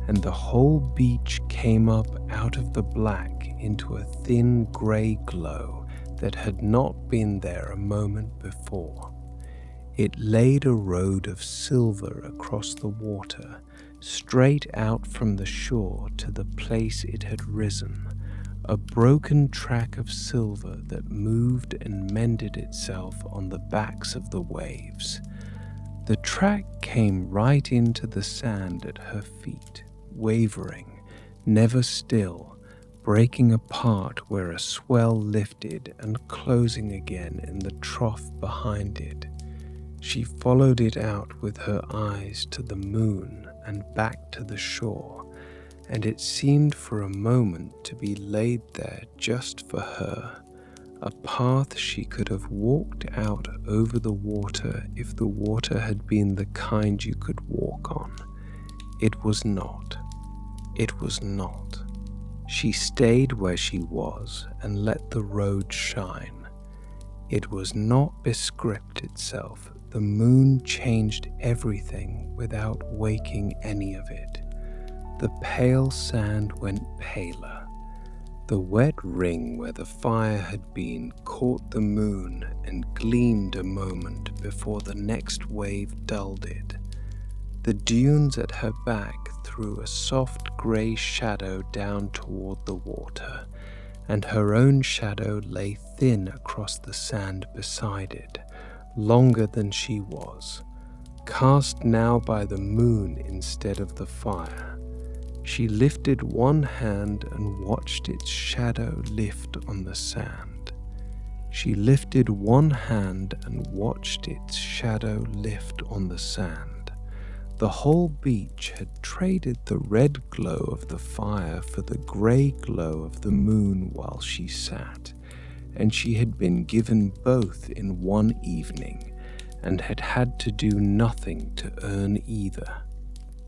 and the whole beach came up out of the black into a thin grey glow that had not been there a moment before. It laid a road of silver across the water, straight out from the shore to the place it had risen, a broken track of silver that moved and mended itself on the backs of the waves. The track came right into the sand at her feet, wavering, never still, breaking apart where a swell lifted and closing again in the trough behind it. She followed it out with her eyes to the moon and back to the shore, and it seemed for a moment to be laid there just for her, a path she could have walked out over the water if the water had been the kind you could walk on. It was not. It was not. She stayed where she was and let the road shine. It was not bescript itself. The moon changed everything without waking any of it. The pale sand went paler. The wet ring where the fire had been caught the moon and gleamed a moment before the next wave dulled it. The dunes at her back threw a soft grey shadow down toward the water, and her own shadow lay thin across the sand beside it, longer than she was, cast now by the moon instead of the fire. She lifted one hand and watched its shadow lift on the sand. She lifted one hand and watched its shadow lift on the sand. The whole beach had traded the red glow of the fire for the grey glow of the moon while she sat, and she had been given both in one evening, and had had to do nothing to earn either.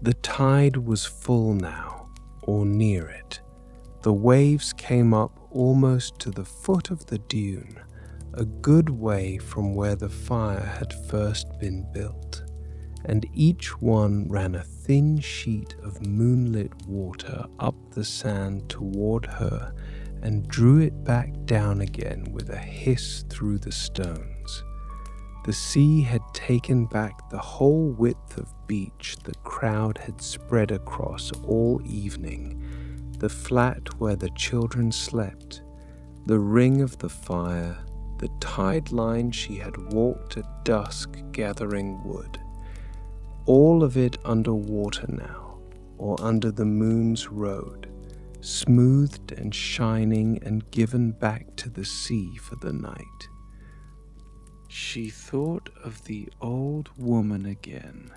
The tide was full now, or near it. The waves came up almost to the foot of the dune, a good way from where the fire had first been built, and each one ran a thin sheet of moonlit water up the sand toward her and drew it back down again with a hiss through the stones. The sea had taken back the whole width of beach the crowd had spread across all evening, the flat where the children slept, the ring of the fire, the tide line she had walked at dusk gathering wood. All of it under water now, or under the moon's road, smoothed and shining and given back to the sea for the night. She thought of the old woman again,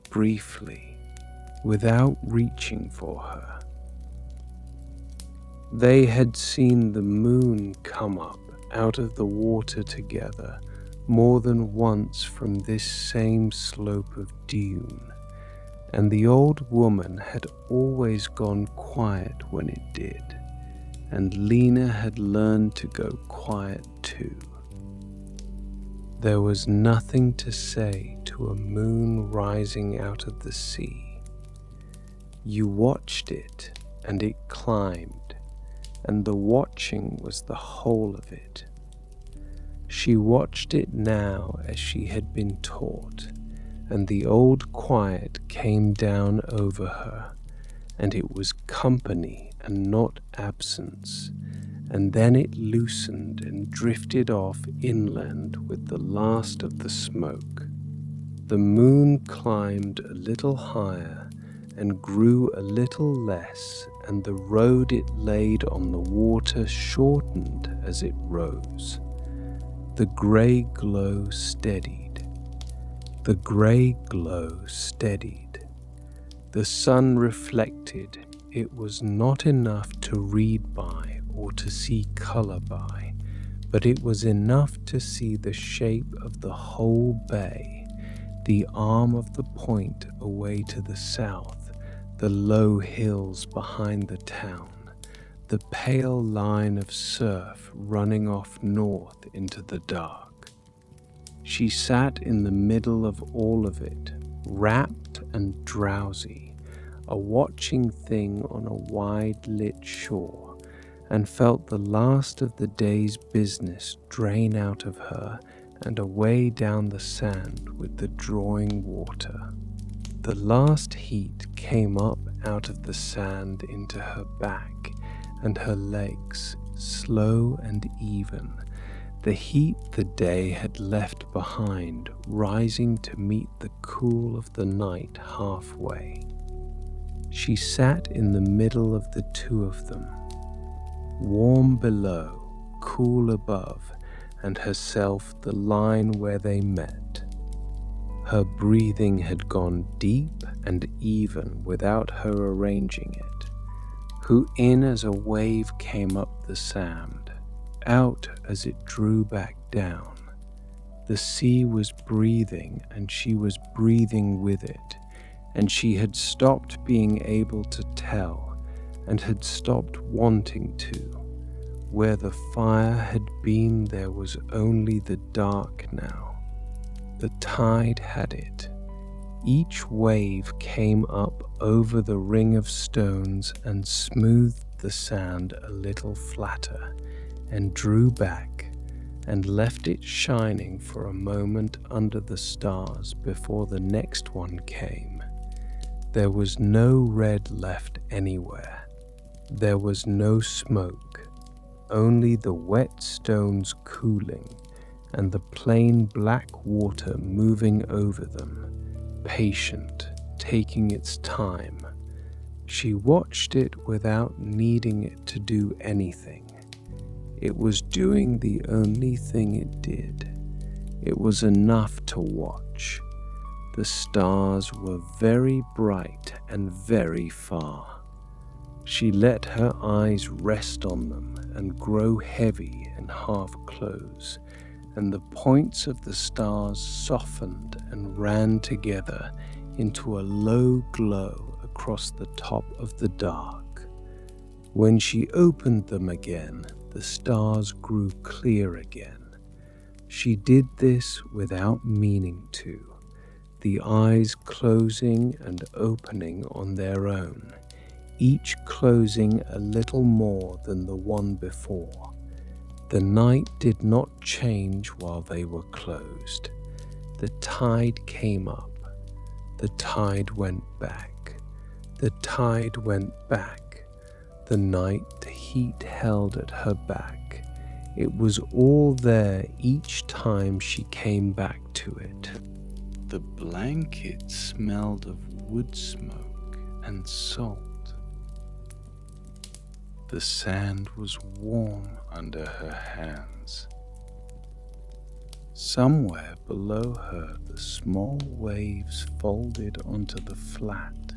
briefly, without reaching for her. They had seen the moon come up out of the water together more than once from this same slope of dune, and the old woman had always gone quiet when it did, and Lena had learned to go quiet too. There was nothing to say to a moon rising out of the sea. You watched it, and it climbed, and the watching was the whole of it. She watched it now as she had been taught, and the old quiet came down over her, and it was company and not absence, and then it loosened and drifted off inland with the last of the smoke. The moon climbed a little higher and grew a little less, and the road it laid on the water shortened as it rose. The grey glow steadied. The grey glow steadied. The sun reflected. It was not enough to read by or to see colour by, but it was enough to see the shape of the whole bay, the arm of the point away to the south, the low hills behind the town, the pale line of surf running off north into the dark. She sat in the middle of all of it, rapt and drowsy, a watching thing on a wide-lit shore, and felt the last of the day's business drain out of her and away down the sand with the drawing water. The last heat came up out of the sand into her back and her legs, slow and even, the heat the day had left behind rising to meet the cool of the night halfway. She sat in the middle of the two of them, warm below, cool above, and herself the line where they met. Her breathing had gone deep and even without her arranging it, who in as a wave came up the sand, out as it drew back down. The sea was breathing and she was breathing with it, and she had stopped being able to tell and had stopped wanting to. Where the fire had been, there was only the dark now. The tide had it. Each wave came up over the ring of stones and smoothed the sand a little flatter, and drew back, and left it shining for a moment under the stars before the next one came. There was no red left anywhere. There was no smoke, only the wet stones cooling, and the plain black water moving over them, patient, taking its time. She watched it without needing it to do anything. It was doing the only thing it did. It was enough to watch. The stars were very bright and very far. She let her eyes rest on them and grow heavy and half close, and the points of the stars softened and ran together into a low glow across the top of the dark. When she opened them again, the stars grew clear again. She did this without meaning to, the eyes closing and opening on their own, each closing a little more than the one before. The night did not change while they were closed. The tide came up. The tide went back. The tide went back. The night the heat held at her back. It was all there each time she came back to it. The blanket smelled of wood smoke and salt. The sand was warm under her hands. Somewhere below her, the small waves folded onto the flat,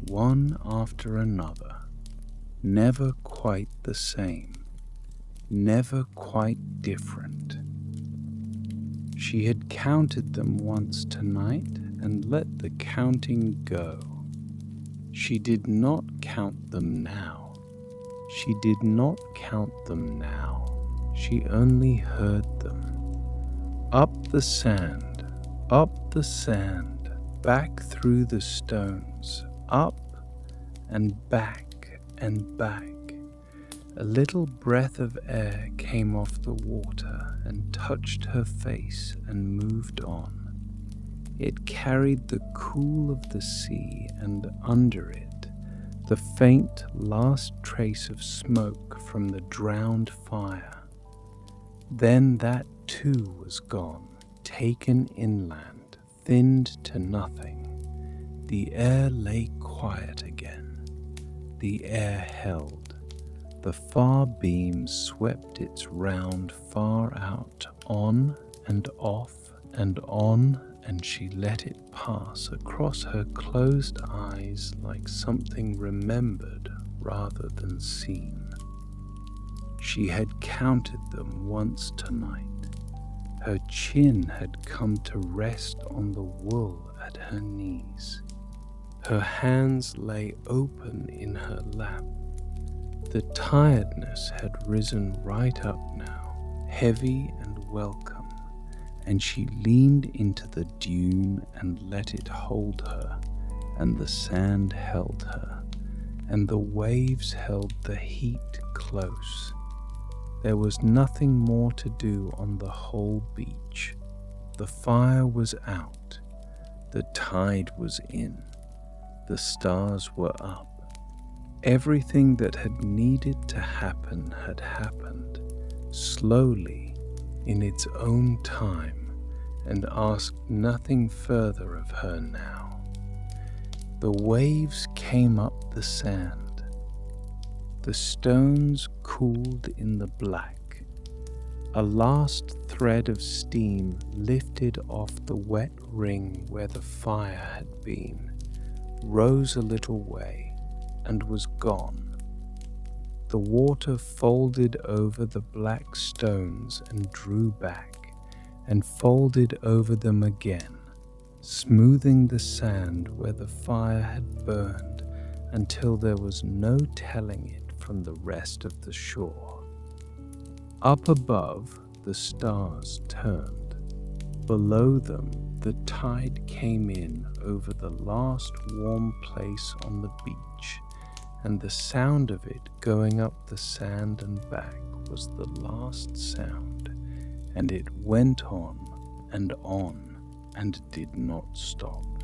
one after another, never quite the same, never quite different. She had counted them once tonight and let the counting go. She did not count them now. She did not count them now. She only heard them. Up the sand, back through the stones, up and back and back. A little breath of air came off the water and touched her face and moved on. It carried the cool of the sea, and under it, the faint last trace of smoke from the drowned fire. Then that too was gone, taken inland, thinned to nothing. The air lay quiet again. The air held. The far beam swept its round far out, on and off and on, and she let it pass across her closed eyes like something remembered rather than seen. She had counted them once tonight. Her chin had come to rest on the wool at her knees. Her hands lay open in her lap. The tiredness had risen right up now, heavy and welcome, and she leaned into the dune and let it hold her, and the sand held her, and the waves held the heat close. There was nothing more to do on the whole beach. The fire was out. The tide was in. The stars were up. Everything that had needed to happen had happened, slowly, in its own time, and asked nothing further of her now. The waves came up the sand. The stones cooled in the black. A last thread of steam lifted off the wet ring where the fire had been, rose a little way, and was gone. The water folded over the black stones and drew back, and folded over them again, smoothing the sand where the fire had burned until there was no telling it from the rest of the shore. Up above, the stars turned. Below them, the tide came in over the last warm place on the beach, and the sound of it going up the sand and back was the last sound, and it went on and did not stop.